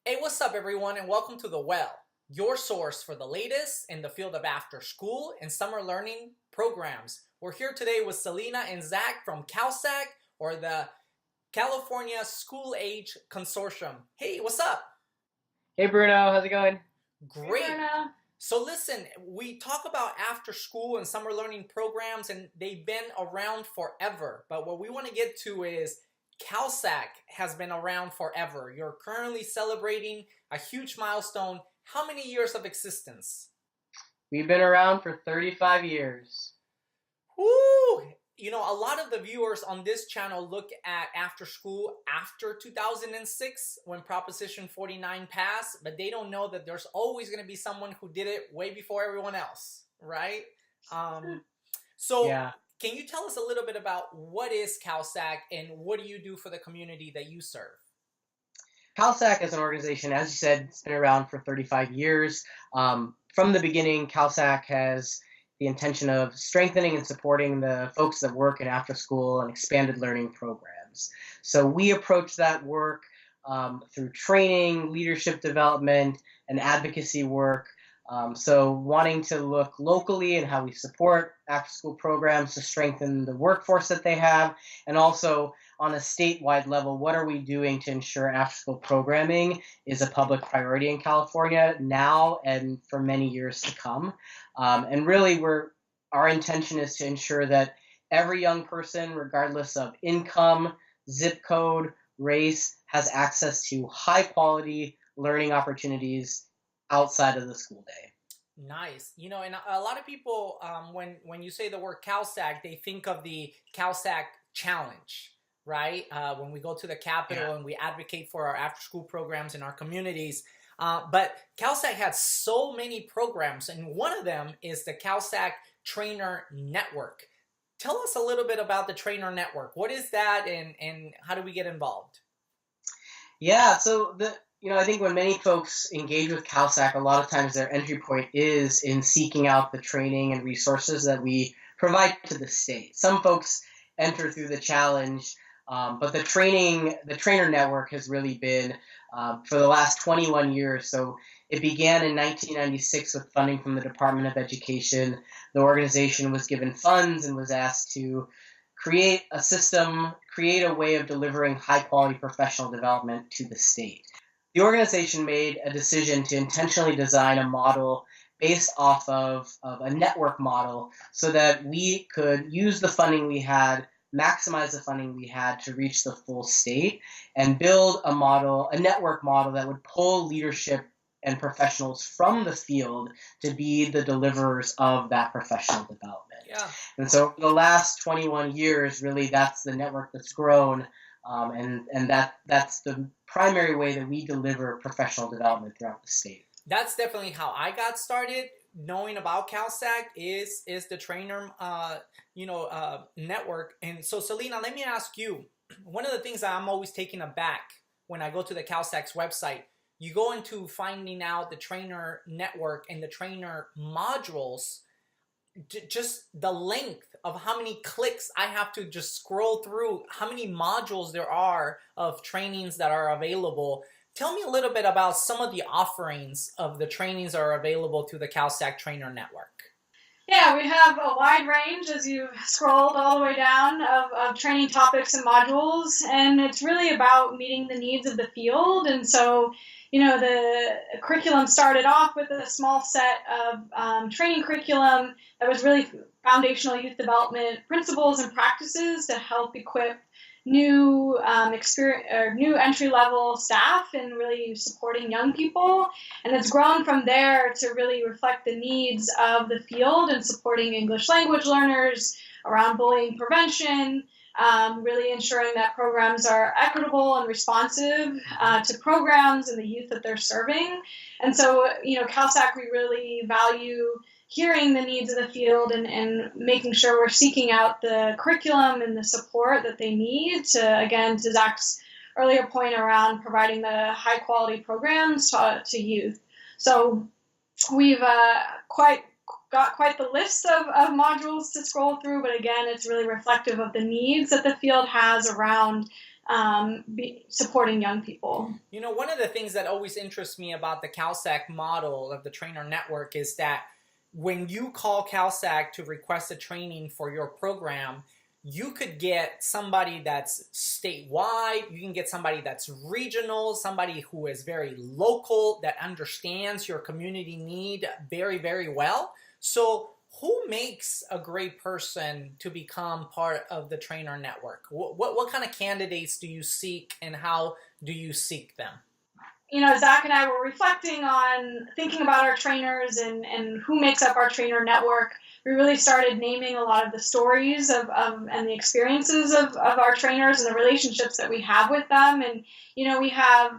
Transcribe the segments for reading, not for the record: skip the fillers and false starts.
Hey, what's up, everyone, and welcome to The Well, your source for the latest in the field of after school and summer learning programs. We're here today with Selena and Zak from CalSAC, or the California School Age Consortium. Hey, what's up? Hey Bruno, how's it going? Great. Hey, Bruno. So listen, we talk about after school and summer learning programs, and they've been around forever. But what we want to get to is CalSAC has been around forever. You're currently celebrating a huge milestone. How many years of existence? We've been around for 35 years. Woo! You know, a lot of the viewers on this channel look at after school after 2006 when Proposition 49 passed, but they don't know that there's always going to be someone who did it way before everyone else, right? So Yeah. can you tell us a little bit about what is CalSAC and what do you do for the community that you serve? CalSAC as an organization, as you said, it's been around for 35 years. From the beginning, CalSAC has the intention of strengthening and supporting the folks that work in after-school and expanded learning programs. So we approach that work through training, leadership development, and advocacy work. So wanting to look locally and how we support after-school programs to strengthen the workforce that they have, and also on a statewide level, what are we doing to ensure after-school programming is a public priority in California now and for many years to come. And really, our intention is to ensure that every young person, regardless of income, zip code, race, has access to high-quality learning opportunities outside of the school day. Nice. You know, and a lot of people, when you say the word CalSAC, they think of the CalSAC Challenge, right? When we go to the Capitol and we advocate for our after-school programs in our communities. But CalSAC has so many programs, and one of them is the CalSAC Trainer Network. Tell us a little bit about the Trainer Network. What is that, and how do we get involved? Yeah, so I think when many folks engage with CalSAC, a lot of times their entry point is in seeking out the training and resources that we provide to the state. Some folks enter through the challenge, but the trainer network has really been for the last 21 years. So it began in 1996 with funding from the Department of Education. The organization was given funds and was asked to create a system, create a way of delivering high-quality professional development to the state. The organization made a decision to intentionally design a model based off of a network model so that we could use the funding we had, maximize the funding we had to reach the full state, and build a network model that would pull leadership and professionals from the field to be the deliverers of that professional development. Yeah. And so for the last 21 years, really, that's the network that's grown, and that's the primary way that we deliver professional development throughout the state. That's definitely how I got started. Knowing about CalSAC is the trainer, network. And so, Selena, let me ask you. One of the things that I'm always taken aback when I go to the CalSAC's website, you go into finding out the trainer network and the trainer modules. Just the length of how many clicks I have to just scroll through, how many modules there are of trainings that are available. Tell me a little bit about some of the offerings of the trainings that are available through the CalSAC Trainer Network. Yeah, we have a wide range, as you scrolled all the way down, of training topics and modules, and it's really about meeting the needs of the field. And so, the curriculum started off with a small set of training curriculum that was really foundational youth development principles and practices to help equip new entry-level staff and really supporting young people. And it's grown from there to really reflect the needs of the field and supporting English language learners around bullying prevention, really ensuring that programs are equitable and responsive to programs and the youth that they're serving. And so, CalSAC, we really value hearing the needs of the field and making sure we're seeking out the curriculum and the support that they need to Zak's earlier point around providing the high quality programs to youth. So we've got quite the list of modules to scroll through, but again, it's really reflective of the needs that the field has around supporting young people. You know, one of the things that always interests me about the CalSAC model of the trainer network is that when you call CalSAC to request a training for your program, you could get somebody that's statewide, you can get somebody that's regional, somebody who is very local, that understands your community need very, very well. So who makes a great person to become part of the trainer network? What kind of candidates do you seek, and how do you seek them? You know, Zach and I were reflecting on thinking about our trainers and who makes up our trainer network. We really started naming a lot of the stories of and the experiences of our trainers and the relationships that we have with them. And, you know, we have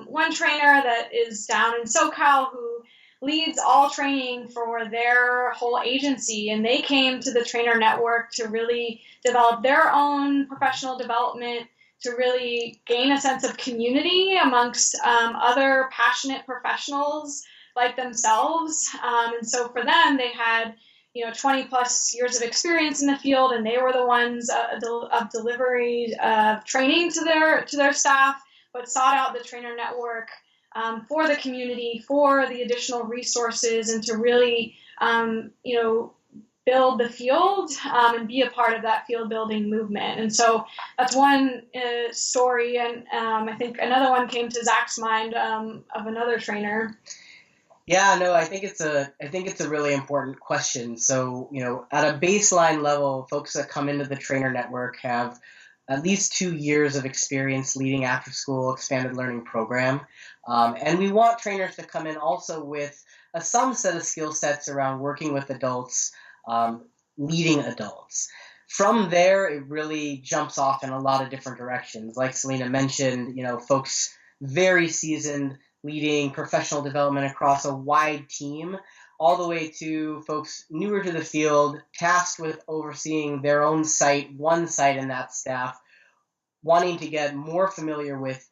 one trainer that is down in SoCal who leads all training for their whole agency. And they came to the trainer network to really develop their own professional development, to really gain a sense of community amongst other passionate professionals like themselves. And so for them, they had, you know, 20 plus years of experience in the field, and they were the ones of delivery training to their staff, but sought out the trainer network for the community, for the additional resources, and to really, you know, build the field and be a part of that field building movement. And so that's one story. And I think another one came to Zach's mind of another trainer. Yeah, no, I think it's a really important question. So, you know, at a baseline level, folks that come into the trainer network have at least 2 years of experience leading after school expanded learning program. And we want trainers to come in also with some set of skill sets around working with adults, leading adults. From there, it really jumps off in a lot of different directions. Like Selena mentioned, you know, folks very seasoned leading professional development across a wide team, all the way to folks newer to the field, tasked with overseeing their own site, one site in that staff, wanting to get more familiar with,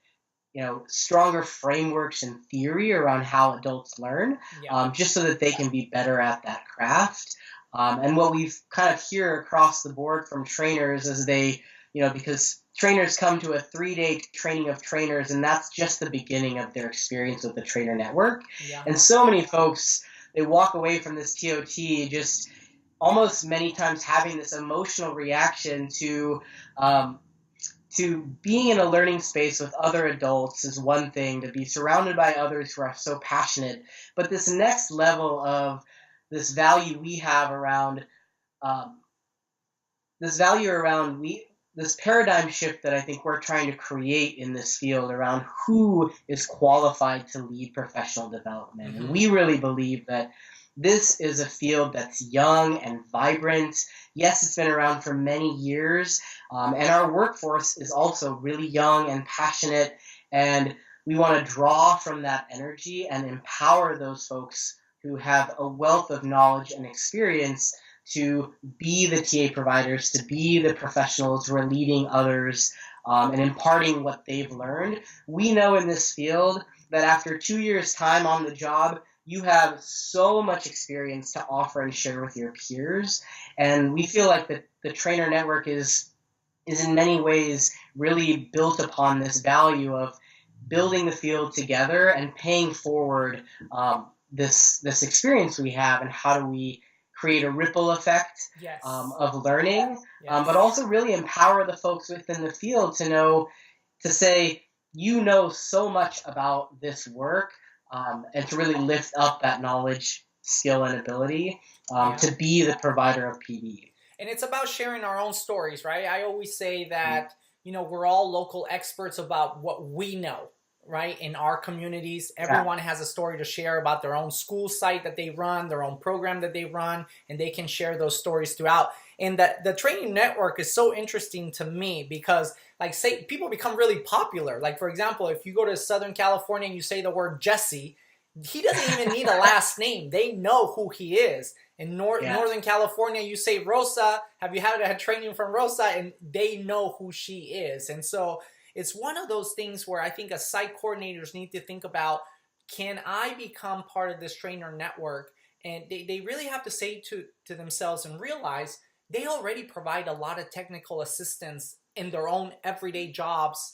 you know, stronger frameworks and theory around how adults learn, just so that they can be better at that craft. And what we've kind of hear across the board from trainers is they, you know, because trainers come to a 3-day training of trainers, and that's just the beginning of their experience with the trainer network. Yeah. And so many folks, they walk away from this TOT just almost many times having this emotional reaction to being in a learning space with other adults is one thing, to be surrounded by others who are so passionate. But this next level of this value we have around this paradigm shift that I think we're trying to create in this field around who is qualified to lead professional development. Mm-hmm. And we really believe that this is a field that's young and vibrant. Yes, it's been around for many years, and our workforce is also really young and passionate, and we want to draw from that energy and empower those folks who have a wealth of knowledge and experience to be the TA providers, to be the professionals who are leading others and imparting what they've learned. We know in this field that after 2 years' time on the job, you have so much experience to offer and share with your peers. And we feel like the trainer network is in many ways really built upon this value of building the field together and paying forward this experience we have, and how do we create a ripple effect of learning, but also really empower the folks within the field to say, you know so much about this work, and to really lift up that knowledge, skill, and ability to be the provider of PD. And it's about sharing our own stories, right? I always say that, you know, we're all local experts about what we know, right? In our communities, everyone has a story to share about their own school site that they run, their own program that they run, and they can share those stories throughout. And the training network is so interesting to me because, like, say people become really popular. Like, for example, if you go to Southern California and you say the word Jesse, he doesn't even need a last name. They know who he is. In Northern California, you say Rosa, have you had a training from Rosa? And they know who she is. And so it's one of those things where I think as site coordinators need to think about, can I become part of this trainer network? And they really have to say to themselves and realize they already provide a lot of technical assistance in their own everyday jobs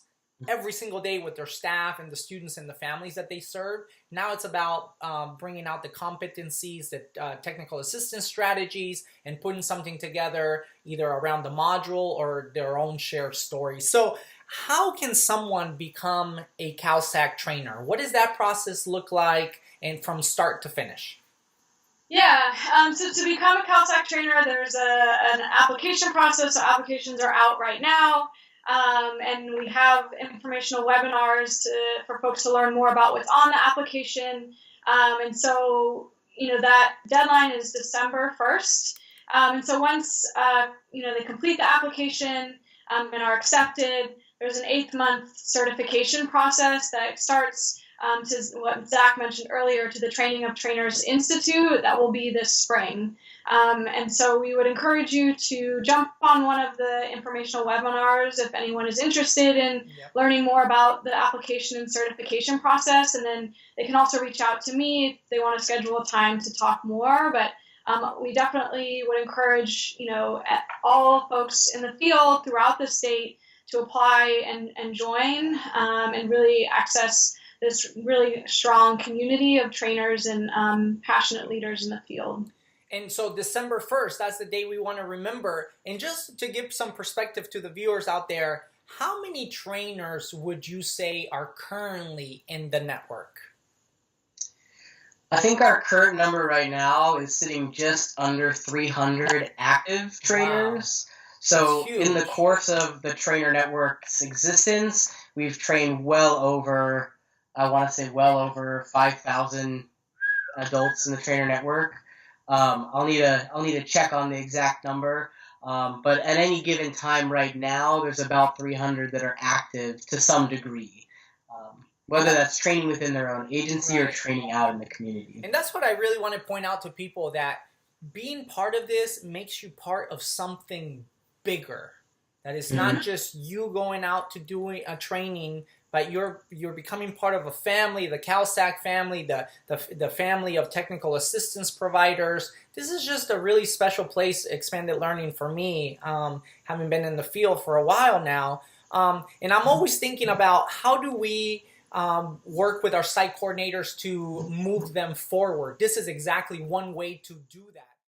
every single day with their staff and the students and the families that they serve. Now it's about bringing out the competencies, the technical assistance strategies, and putting something together either around the module or their own shared stories. So how can someone become a CalSAC trainer? What does that process look like, and from start to finish? Yeah, so to become a CalSAC trainer, there's an application process. So applications are out right now. And we have informational webinars for folks to learn more about what's on the application. And so, that deadline is December 1st. And so once, they complete the application and are accepted, there's an 8-month certification process that starts to what Zach mentioned earlier, to the Training of Trainers Institute that will be this spring. And so we would encourage you to jump on one of the informational webinars if anyone is interested in learning more about the application and certification process. And then they can also reach out to me if they want to schedule a time to talk more. But we definitely would encourage, all folks in the field throughout the state to apply and join and really access this really strong community of trainers and passionate leaders in the field. And so December 1st, that's the day we want to remember. And just to give some perspective to the viewers out there, how many trainers would you say are currently in the network? I think our current number right now is sitting just under 300 active trainers. Wow. So in the course of the trainer network's existence, we've trained well over 5,000 adults in the trainer network. I'll need to check on the exact number, but at any given time right now, there's about 300 that are active to some degree, whether that's training within their own agency or training out in the community. And that's what I really want to point out to people, that being part of this makes you part of something bigger. That is not just you going out to doing a training, but you're becoming part of a family, the CalSAC family, the family of technical assistance providers. This is just a really special place, expanded learning for me, having been in the field for a while now. And I'm always thinking about how do we work with our site coordinators to move them forward. This is exactly one way to do that.